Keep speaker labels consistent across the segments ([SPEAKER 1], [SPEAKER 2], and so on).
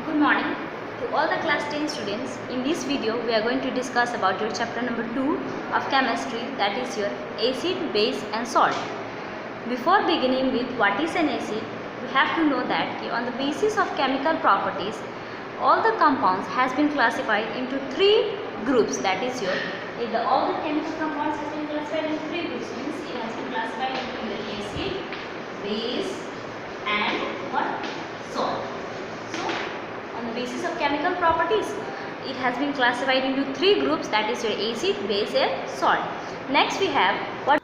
[SPEAKER 1] Good morning to all the class 10 students. In this video we are going to discuss about your chapter number 2 of chemistry, that is your acid, base and salt. Before beginning with what is an acid, we have to know that on the basis of chemical properties, all the compounds has been classified into 3 groups, that is your all the chemical compounds has been classified into 3 groups, means it has been classified into your acid, base and what? Salt. So on the basis of chemical properties, it has been classified into 3 groups, that is your acid, base and salt. Next we have what?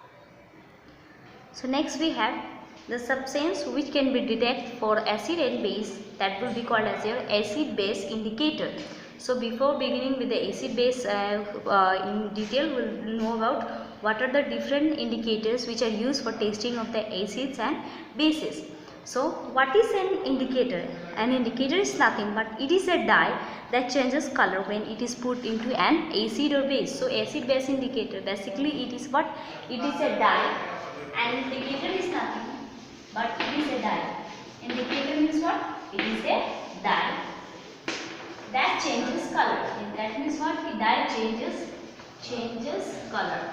[SPEAKER 1] So next we have the substance which can be detected for acid and base, that will be called as your acid base indicator. So before beginning with the acid base in detail, we will know about what are the different indicators which are used for testing of the acids and bases. So what is an indicator? An indicator is nothing but it is a dye that changes color when it is put into an acid or base. So acid base indicator, basically it is what? It is a dye. An indicator is nothing but it is a dye. Indicator means what? It is a dye that changes color. That means what? The dye changes color.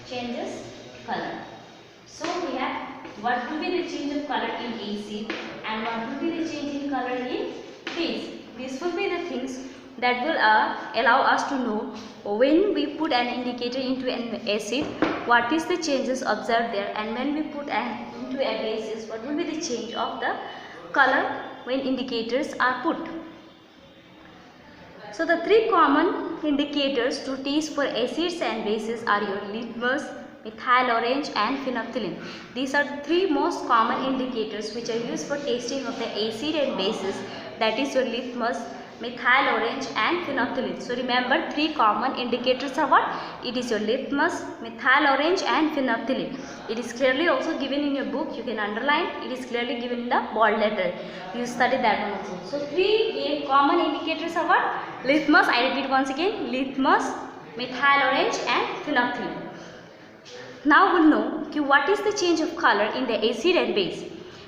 [SPEAKER 1] Changes color. So we have what will be the change of color in acid and what will be the change in color in base. These will be the things that will allow us to know when we put an indicator into an acid, what is the changes observed there, and when we put into a basis, what will be the change of the color when indicators are put. So the 3 common indicators to test for acids and bases are your litmus, methyl orange and phenolphthalein. These are the 3 most common indicators which are used for testing of the acid and bases, that is your litmus, methyl orange and phenolphthalein. So remember, 3 common indicators are what? It is your litmus, methyl orange and phenolphthalein. It is clearly also given in your book, you can underline, it is clearly given in the bold letter. You study that one also. So 3 common indicators are what? Litmus, I repeat once again, litmus, methyl orange and phenolphthalein. Now we'll know what is the change of color in the acid and base.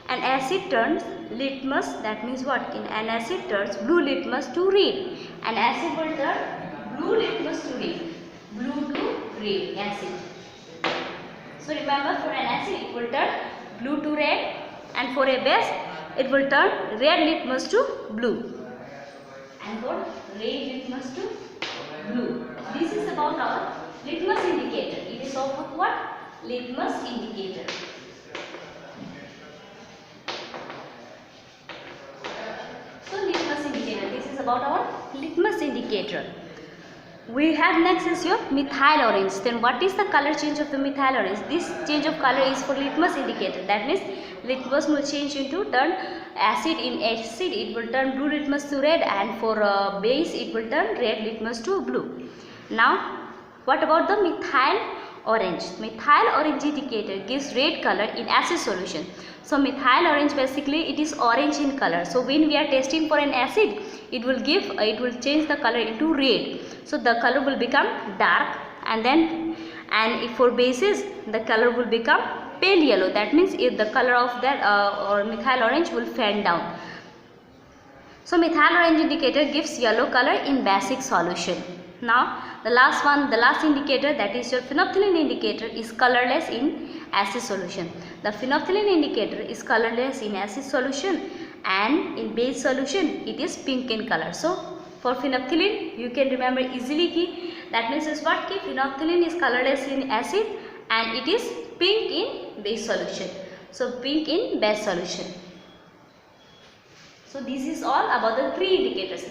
[SPEAKER 1] An acid turns litmus, that means what? An acid turns blue litmus to red. An acid will turn blue litmus to red. Blue to red acid. So remember, for an acid it will turn blue to red, and for a base it will turn red litmus to blue. And for red litmus to blue. This is about our litmus indicator. It is of what? Litmus indicator. So litmus indicator. This is about our litmus indicator. We have next is your methyl orange. Then what is the color change of the methyl orange? This change of color is for litmus indicator. That means litmus will change into turn acid in acid. It will turn blue litmus to red, and for base it will turn red litmus to blue. Now what about the methyl orange? Methyl orange indicator gives red color in acid solution. So methyl orange, basically it is orange in color. So when we are testing for an acid, it will change the color into red. So the color will become dark, and if for bases the color will become pale yellow. That means if the color of that or methyl orange will fade down. So methyl orange indicator gives yellow color in basic solution. Now the last indicator, that is your phenolphthalein indicator, is colorless in acid solution. The phenolphthalein indicator is colorless in acid solution, and in base solution it is pink in color. So for phenolphthalein you can remember easily that means is what? Phenolphthalein is colorless in acid and it is pink in base solution. So pink in base solution. So this is all about the 3 indicators.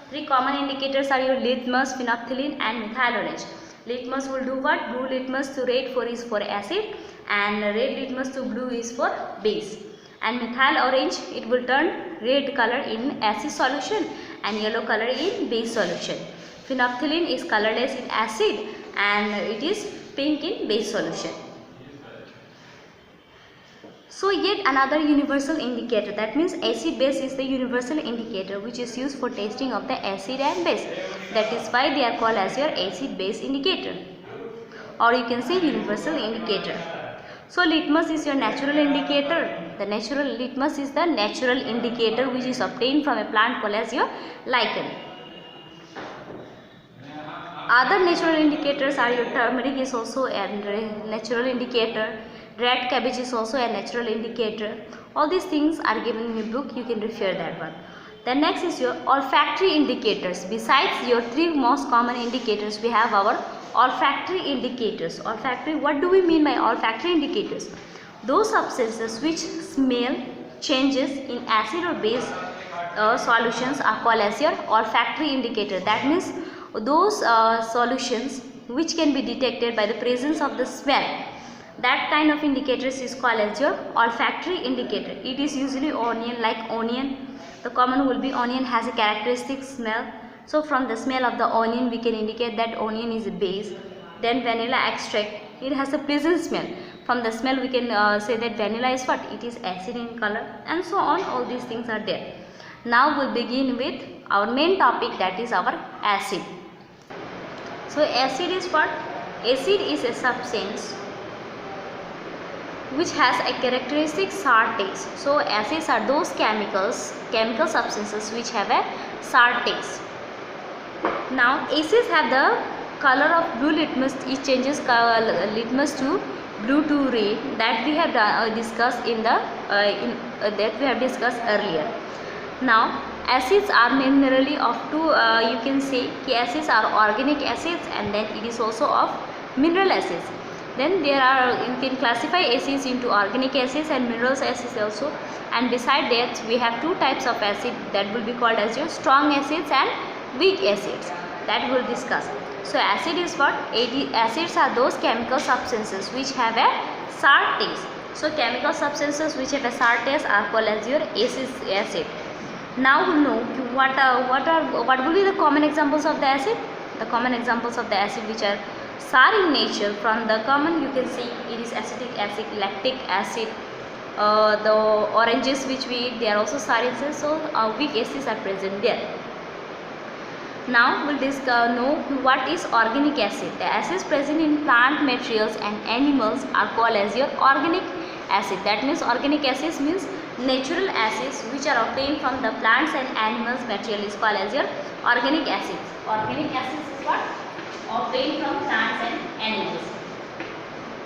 [SPEAKER 1] 3 common indicators are your litmus, phenolphthalein and methyl orange. Litmus will do what? Blue litmus to red is for acid, and red litmus to blue is for base. And methyl orange, it will turn red color in acid solution and yellow color in base solution. Phenolphthalein is colorless in acid and it is pink in base solution. So yet another universal indicator, that means acid base is the universal indicator which is used for testing of the acid and base. That is why they are called as your acid base indicator, or you can say universal indicator. So litmus is your natural indicator. The natural litmus is the natural indicator which is obtained from a plant called as your lichen. Other natural indicators are your turmeric is also a natural indicator. Red cabbage is also a natural indicator. All these things are given in a book. You can refer that one. Then next is your olfactory indicators. Besides your three most common indicators, we have our olfactory indicators. Olfactory, what do we mean by olfactory indicators? Those substances which smell changes in acid or base solutions are called as your olfactory indicator. That means those solutions which can be detected by the presence of the smell, that kind of indicators is called as your olfactory indicator. It is usually onion, like onion. The common will be onion has a characteristic smell. So from the smell of the onion we can indicate that onion is a base. Then vanilla extract, it has a pleasant smell. From the smell we can say that vanilla is what? It is acid in color, and so on. All these things are there. Now we'll begin with our main topic, that is our acid. So acid is what? Acid is a substance which has a characteristic sour taste. So acids are those chemical substances which have a sour taste. Now acids have the color of blue litmus. It changes color, litmus to blue to red, that we have discussed earlier. Now acids are mainly of two, you can say acids are organic acids, and then it is also of mineral acids. Then there are, you can classify acids into organic acids and mineral acids also. And beside that we have two types of acid that will be called as your strong acids and weak acids, that we will discuss. So acid is what? Acids are those chemical substances which have a sour taste. So chemical substances which have a sour taste are called as your acid. Now we know what will be the common examples of the acid. The common examples of the acid which are sour in nature, from the common you can see it is acetic acid, lactic acid, the oranges which we eat, they are also sour acids. So weak acids are present there. Now we'll know what is organic acid. The acids present in plant materials and animals are called as your organic acid. That means organic acids means natural acids which are obtained from the plants and animals material is called as your organic acids. Organic acids is what? Obtained from plants and animals.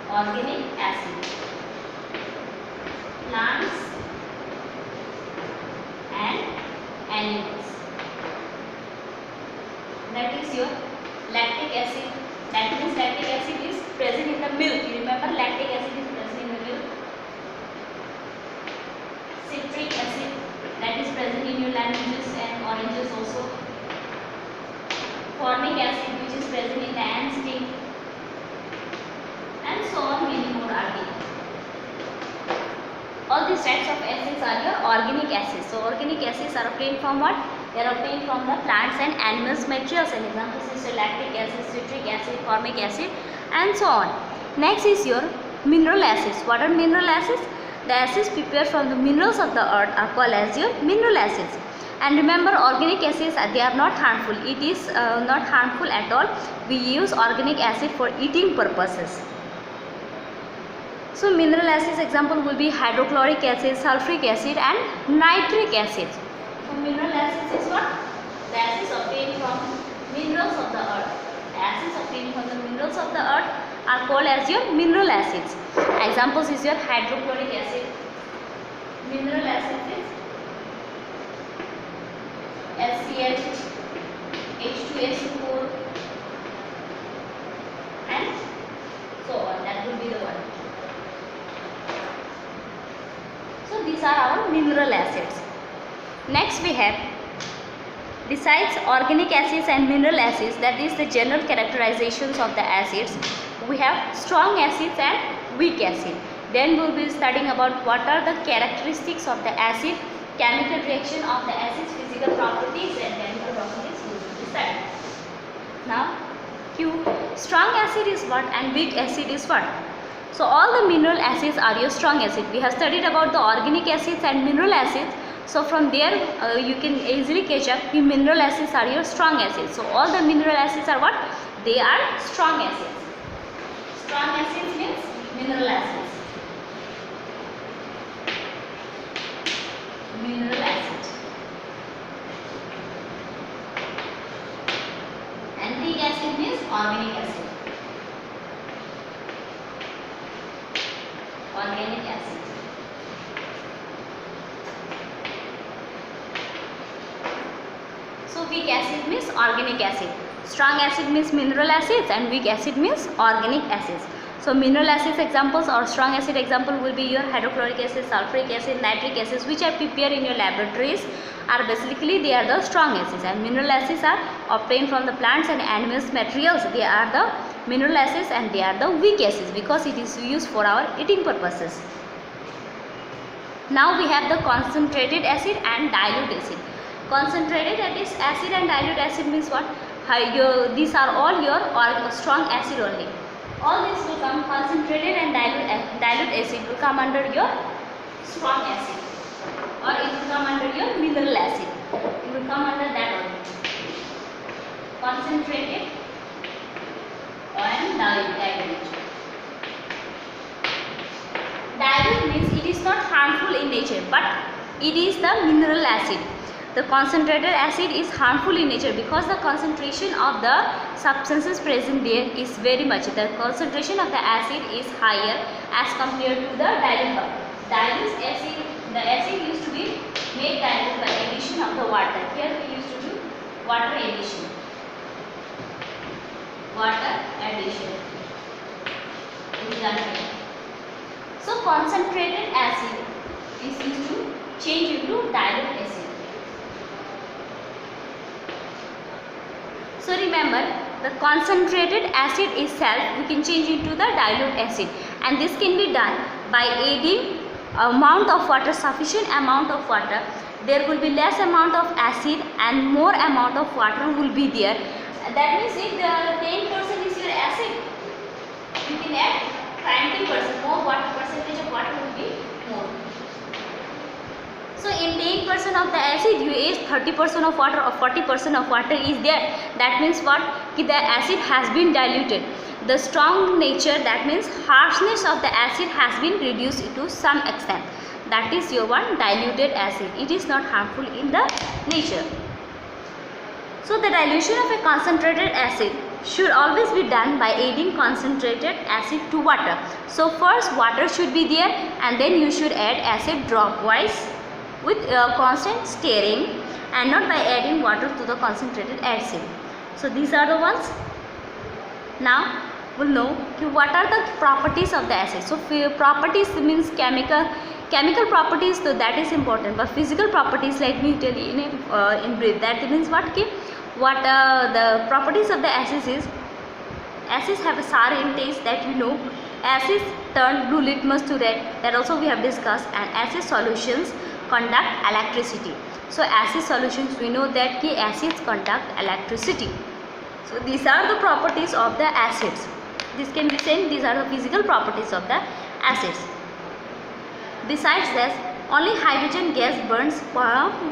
[SPEAKER 1] Organic acid. Plants and animals. That is your lactic acid. That means lactic acid is present in the milk. You remember lactic acid is present in the milk. Citric acid, that is present in your lemon juice and oranges also. Formic acid which is present in the ant sting, and so on, many more are there. All these types of acids are your organic acids. So organic acids are obtained from what? They are obtained from the plants and animals materials. And examples is lactic acid, citric acid, formic acid, and so on. Next is your mineral acids. What are mineral acids? The acids prepared from the minerals of the earth are called as your mineral acids. And remember, organic acids they are not harmful. It is not harmful at all. We use organic acid for eating purposes. So mineral acids example will be hydrochloric acid, sulfuric acid, and nitric acid. So mineral acids is what? The acids obtained from minerals of the earth. The acids obtained from the minerals of the earth are called as your mineral acids. Examples is your hydrochloric acid. Mineral acid is HCl, H2SO4, and so on. That will be the one. So these are our mineral acids. Next we have, besides organic acids and mineral acids, that is the general characterizations of the acids, we have strong acids and weak acid. Then we will be studying about what are the characteristics of the acid, chemical reaction of the acids, physical properties and chemical properties we will be studying. Now strong acid is what and weak acid is what? So all the mineral acids are your strong acid. We have studied about the organic acids and mineral acids. So from there you can easily catch up the mineral acids are your strong acids. So all the mineral acids are what? They are strong acids. Strong acids means mineral acids. organic acid. Organic acid. So weak acid means organic acid. Strong acid means mineral acids, and weak acid means organic acids. So mineral acids examples or strong acid example will be your hydrochloric acid, sulfuric acid, nitric acids, which are prepared in your laboratories. Are basically they are the strong acids, and mineral acids are obtained from the plants and animals materials. They are the mineral acids, and they are the weak acids because it is used for our eating purposes. Now we have the concentrated acid and dilute acid. Concentrated acid and dilute acid means what? These are all your strong acid only. All this will come, concentrated and dilute acid will come under your strong acid, or it will come under your mineral acid. It will come under that only. Concentrated and dilute. Dilute means it is not harmful in nature, but it is the mineral acid. The concentrated acid is harmful in nature because the concentration of the substances present there is very much. The concentration of the acid is higher as compared to the dilute. Dilute acid, the acid used to be made dilute by addition of the water. Here we used to do water addition. Water addition is done here. So concentrated acid is used to change into dilute acid. So remember, the concentrated acid itself we can change into the dilute acid, and this can be done by adding amount of water, sufficient amount of water. There will be less amount of acid and more amount of water will be there. That means if the 10% is your acid, you can add 20% more water, percentage of water will be more. So in 10% of the acid you add 30% of water or 40% of water is there. That means what? The acid has been diluted. The strong nature, that means harshness of the acid has been reduced to some extent. That is your one diluted acid. It is not harmful in the nature. So the dilution of a concentrated acid should always be done by adding concentrated acid to water. So first water should be there, and then you should add acid dropwise with constant stirring, and not by adding water to the concentrated acid. So these are the ones. Now we'll know what are the properties of the acid. So properties means chemical properties, so that is important, but physical properties, let me tell you in brief. That means what the properties of the acids is, acids have a sour in taste, that you know. Acids turn blue litmus to red, that also we have discussed, and acid solutions conduct electricity. So acid solutions, we know that acids conduct electricity. So these are the properties of the acids. This can be said, these are the physical properties of the acids. Besides this, only hydrogen gas burns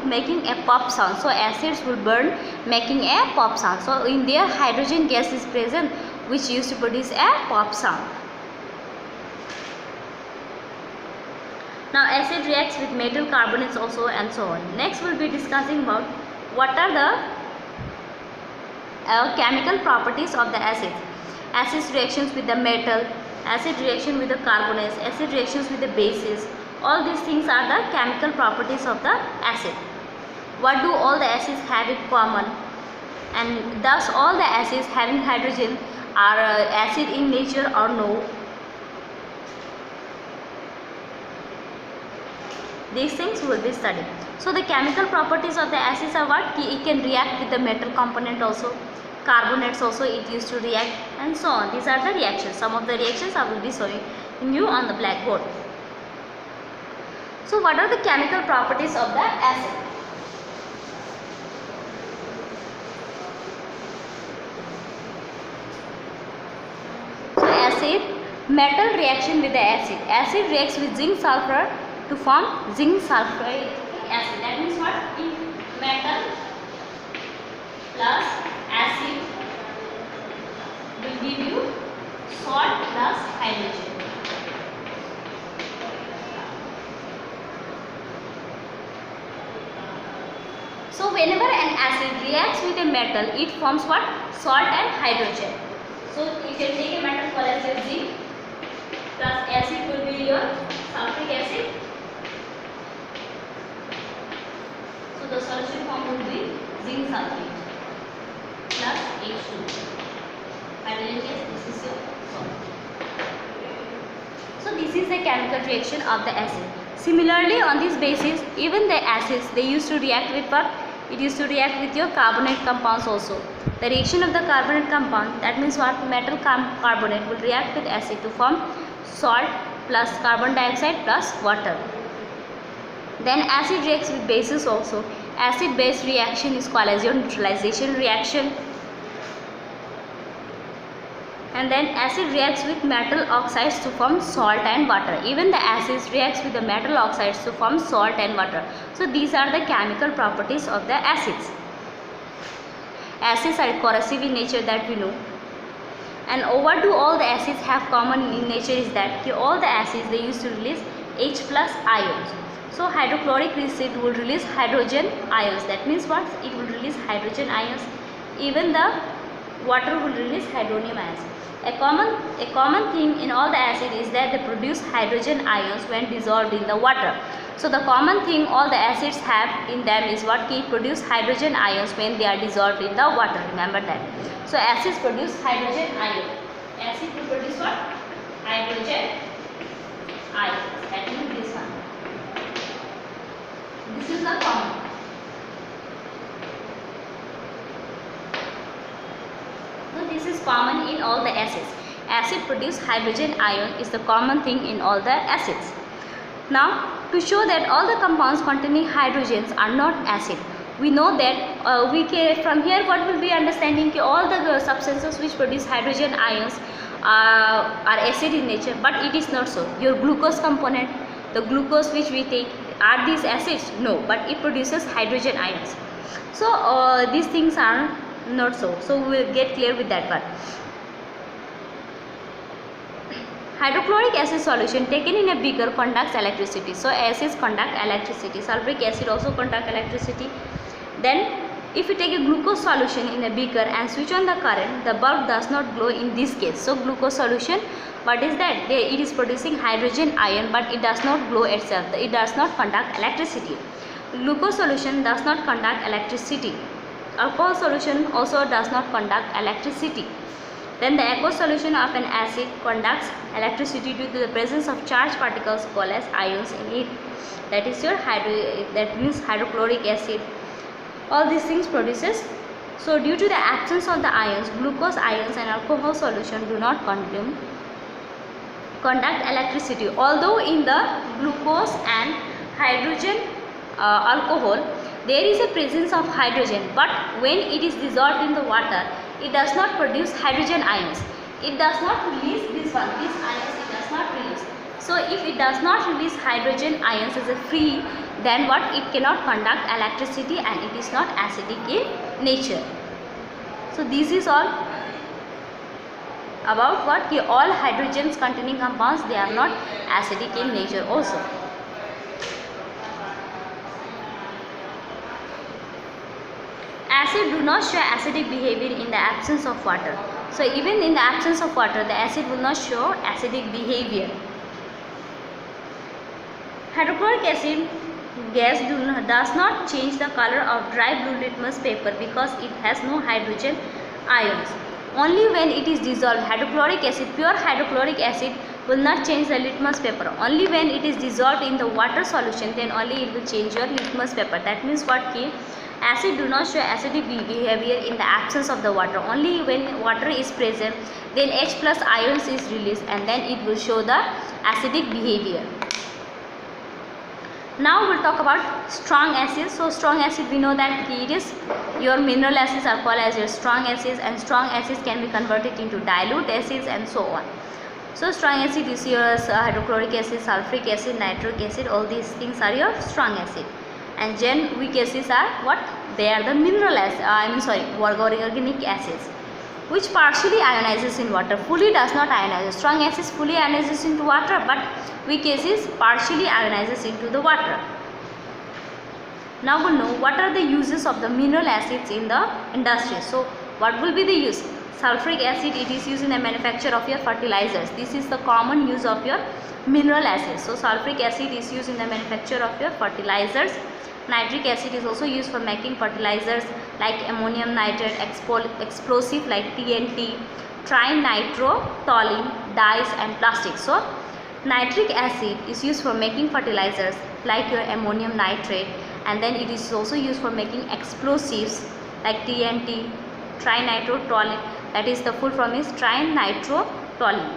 [SPEAKER 1] making a pop sound. So acids will burn making a pop sound. So in there hydrogen gas is present, which used to produce a pop sound. Now acid reacts with metal carbonates also, and so on. Next we'll be discussing about what are the chemical properties of the acids. Acid reactions with the metal, acid reaction with the carbonates, acid reactions with the bases. All these things are the chemical properties of the acid. What do all the acids have in common? And thus all the acids having hydrogen are acid in nature or no? These things will be studied. So the chemical properties of the acids are what? It can react with the metal component also, carbonates also it used to react, and so on. These are the reactions. Some of the reactions I will be showing you on the blackboard. So what are the chemical properties of the acid? So acid, metal reaction with the acid. Acid reacts with zinc sulfur to form zinc sulfuric acid. That means what? If metal plus acid will give you salt plus hydrogen. So whenever an acid reacts with a metal, it forms what? Salt and hydrogen. So you can take a metal called as your zinc, plus acid will be your sulfuric acid. So the solution form will be zinc sulfate plus H2. Hydrogen gas, this is your salt. So this is the chemical reaction of the acid. Similarly, on this basis, even the acids, they used to react with what? It used to react with your carbonate compounds also. The reaction of the carbonate compound, that means what? Metal carbonate will react with acid to form salt plus carbon dioxide plus water. Then acid reacts with bases also. Acid base reaction is called as your neutralization reaction. And then acid reacts with metal oxides to form salt and water. Even the acids reacts with the metal oxides to form salt and water. So these are the chemical properties of the acids. Acids are corrosive in nature, that we know. And what do all the acids have common in nature is that all the acids, they used to release H plus ions. So hydrochloric acid will release hydrogen ions. That means what? It will release hydrogen ions. Even the water will release hydronium ions. A common thing in all the acid is that they produce hydrogen ions when dissolved in the water. So the common thing all the acids have in them is what? It produce hydrogen ions when they are dissolved in the water. Remember that. So acids produce hydrogen ions. Acid will produce what? Hydrogen ions. That means this one. This is the common. So this is common in all the acids. Acid produce hydrogen ion is the common thing in all the acids. Now, to show that all the compounds containing hydrogens are not acid, we know that from here what will be understanding that all the substances which produce hydrogen ions are acid in nature, but it is not so. Your glucose component, the glucose which we take, are these acids? No, but it produces hydrogen ions. So these things are not so. So we will get clear with that part. Hydrochloric acid solution taken in a beaker conducts electricity. So acids conduct electricity. Sulfuric acid also conduct electricity. Then if you take a glucose solution in a beaker and switch on the current, the bulb does not glow in this case. So glucose solution, what is that? It is producing hydrogen ion, but it does not glow itself. It does not conduct electricity. Glucose solution does not conduct electricity. Alcohol solution also does not conduct electricity. Then the aqueous solution of an acid conducts electricity due to the presence of charged particles called as ions in it. That is your that means hydrochloric acid. All these things produces. So due to the absence of the ions, glucose ions and alcohol solution do not conduct electricity. Although in the glucose and hydrogen alcohol, there is a presence of hydrogen, but when it is dissolved in the water, it does not produce hydrogen ions. It does not release these ions, it does not release. So if it does not release hydrogen ions as a free, then what? It cannot conduct electricity and it is not acidic in nature. So this is all about what? All hydrogens containing compounds, they are not acidic in nature also. Acid do not show acidic behavior in the absence of water. So even in the absence of water, the acid will not show acidic behavior. Hydrochloric acid gas does not change the color of dry blue litmus paper because it has no hydrogen ions. Only when it is dissolved, hydrochloric acid, pure hydrochloric acid will not change the litmus paper. Only when it is dissolved in the water solution, then only it will change your litmus paper. That means what? Acid do not show acidic behavior in the absence of the water. Only when water is present, then H plus ions is released and then it will show the acidic behavior. Now we'll talk about strong acids. So strong acid, we know that it is your mineral acids are called as your strong acids, and strong acids can be converted into dilute acids and so on. So strong acid is your hydrochloric acid, sulfuric acid, nitric acid, all these things are your strong acid. And then weak acids are what? They are the mineral acids, organic acids, which partially ionizes in water, fully does not ionize. Strong acids fully ionizes into water, but weak acids partially ionizes into the water. Now we'll know what are the uses of the mineral acids in the industry. So what will be the use? Sulfuric acid, it is used in the manufacture of your fertilizers. This is the common use of your mineral acids. So sulfuric acid is used in the manufacture of your fertilizers. Nitric acid is also used for making fertilizers like ammonium nitrate, explosive like TNT, trinitrotoluene, dyes and plastics. So nitric acid is used for making fertilizers like your ammonium nitrate, and then it is also used for making explosives like TNT, trinitrotoluene, that is the full form is trinitrotoluene,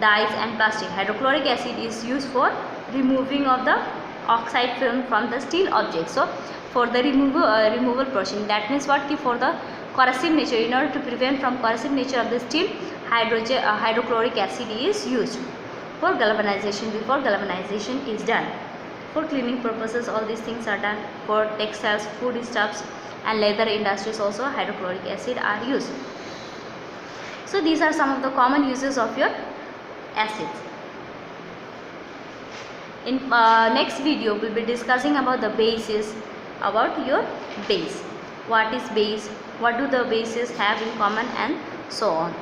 [SPEAKER 1] dyes and plastic. Hydrochloric acid is used for removing of the oxide film from the steel object. So for the removal process, that means what, for the corrosive nature, in order to prevent from corrosive nature of the steel, hydrochloric acid is used. For galvanization, before galvanization is done, for cleaning purposes all these things are done. For textiles, foodstuffs and leather industries also hydrochloric acid are used. So these are some of the common uses of your acids. In next video we will be discussing about the bases, about your base. What is base? What do the bases have in common, and so on.